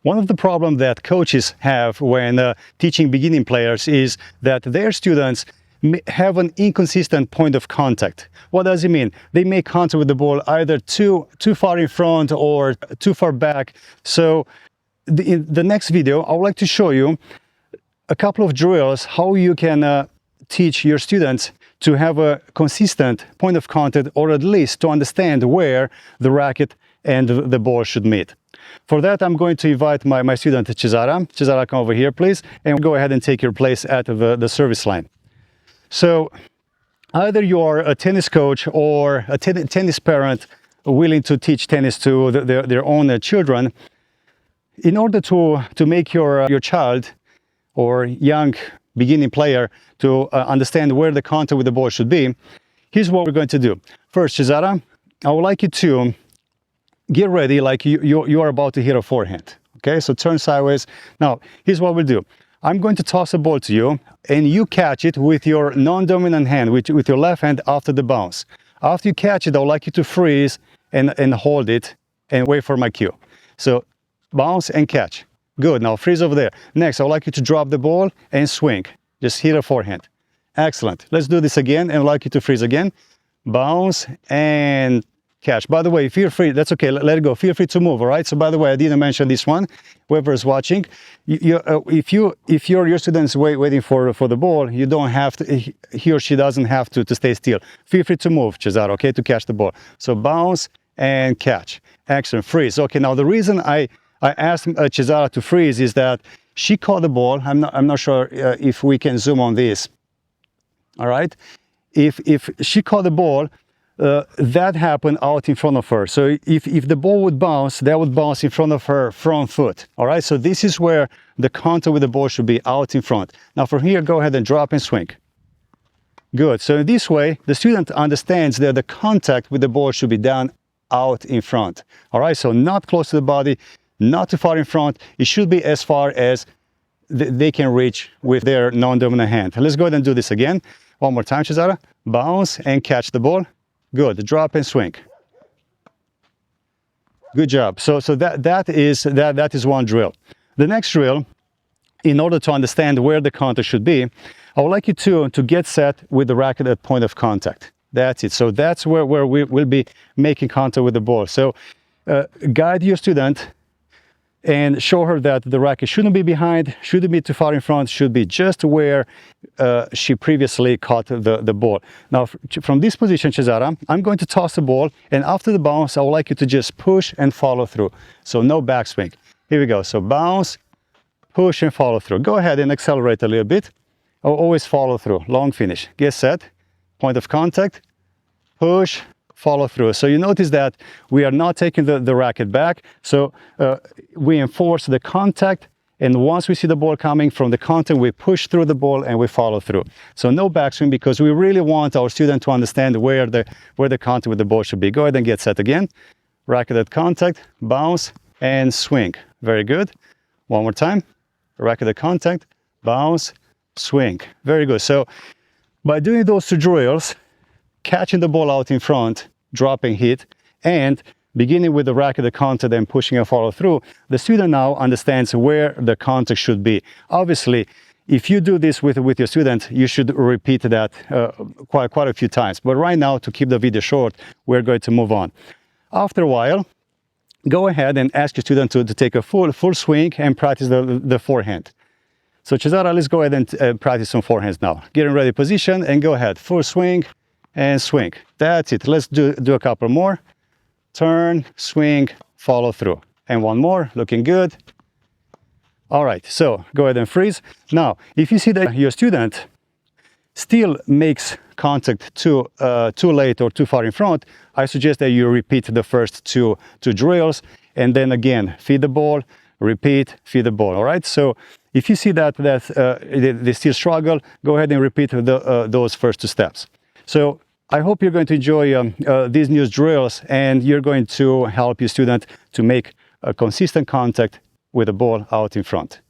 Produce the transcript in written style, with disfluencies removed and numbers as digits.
One of the problems that coaches have when teaching beginning players is that their students have an inconsistent point of contact. What does it mean? They make contact with the ball either too far in front or too far back. So in the next video, I would like to show you a couple of drills how you can teach your students to have a consistent point of contact, or at least to understand where the racket and the ball should meet. For that, I'm going to invite my student Cesara. Cesara, come over here, please, and go ahead and take your place at the service line. So either you're a tennis coach or a tennis parent willing to teach tennis to their own children. In order to make your child or young beginning player to understand where the contact with the ball should be, here's what we're going to do. First, Cesara, I would like you to get ready like you are about to hit a forehand. Okay, so turn sideways. Now, here's what we'll do. I'm going to toss a ball to you, and you catch it with your non-dominant hand, with your left hand after the bounce. After you catch it, I would like you to freeze and hold it and wait for my cue. So bounce and catch. Good, now freeze over there. Next, I would like you to drop the ball and swing. Just hit a forehand. Excellent. Let's do this again, and I would like you to freeze again. Bounce and catch. By the way, feel free, that's okay, let it go. Feel free to move, all right? So by the way, I didn't mention this one. Whoever is watching, if your student's waiting for the ball, you don't have to, he or she doesn't have to stay still. Feel free to move, Cesara, okay, to catch the ball. So bounce and catch. Excellent, freeze. Okay, now the reason I asked Cesara to freeze is that she caught the ball. I'm not sure if we can zoom on this. All right? If she caught the ball, that happened out in front of her. So if the ball would bounce, that would bounce in front of her front foot. All right, so this is where the contact with the ball should be, out in front. Now from here, go ahead and drop and swing. Good, so in this way, the student understands that the contact with the ball should be done out in front. All right, so not close to the body, not too far in front. It should be as far as they can reach with their non-dominant hand. Let's go ahead and do this again. One more time, Cesara. Bounce and catch the ball. Good, drop and swing. Good job. So that is one drill. The next drill, in order to understand where the contact should be, I would like you to get set with the racket at point of contact. That's it. So that's where we will be making contact with the ball. So guide your student and show her that the racket shouldn't be behind, shouldn't be too far in front, should be just where she previously caught the ball. Now, from this position, Cesara, I'm going to toss the ball, and after the bounce, I would like you to just push and follow through. So no backswing. Here we go. So bounce, push, and follow through. Go ahead and accelerate a little bit. I'll always follow through. Long finish. Get set. Point of contact. Push. Follow through. So you notice that we are not taking the racket back. So we enforce the contact, and once we see the ball coming from the contact, we push through the ball and we follow through. So no backswing, because we really want our student to understand where the contact with the ball should be. Go ahead and get set again. Racket at contact, bounce and swing. Very good. One more time. Racket at contact, bounce, swing. Very good. So by doing those two drills, catching the ball out in front, dropping hit, and beginning with the racket at contact and pushing and follow through, the student now understands where the contact should be. Obviously, if you do this with your student, you should repeat that quite a few times. But right now, to keep the video short, we're going to move on. After a while, go ahead and ask your student to take a full swing and practice the forehand. So Cesara, let's go ahead and practice some forehands now. Get in ready position and go ahead. Full swing and swing. That's it. Let's do a couple more. Turn, swing, follow through. And one more. Looking good. All right. So go ahead and freeze. Now, if you see that your student still makes contact too late or too far in front, I suggest that you repeat the first two drills, and then again, feed the ball, repeat, feed the ball. All right. So if you see that they still struggle, go ahead and repeat those first two steps. So I hope you're going to enjoy these new drills, and you're going to help your student to make a consistent contact with the ball out in front.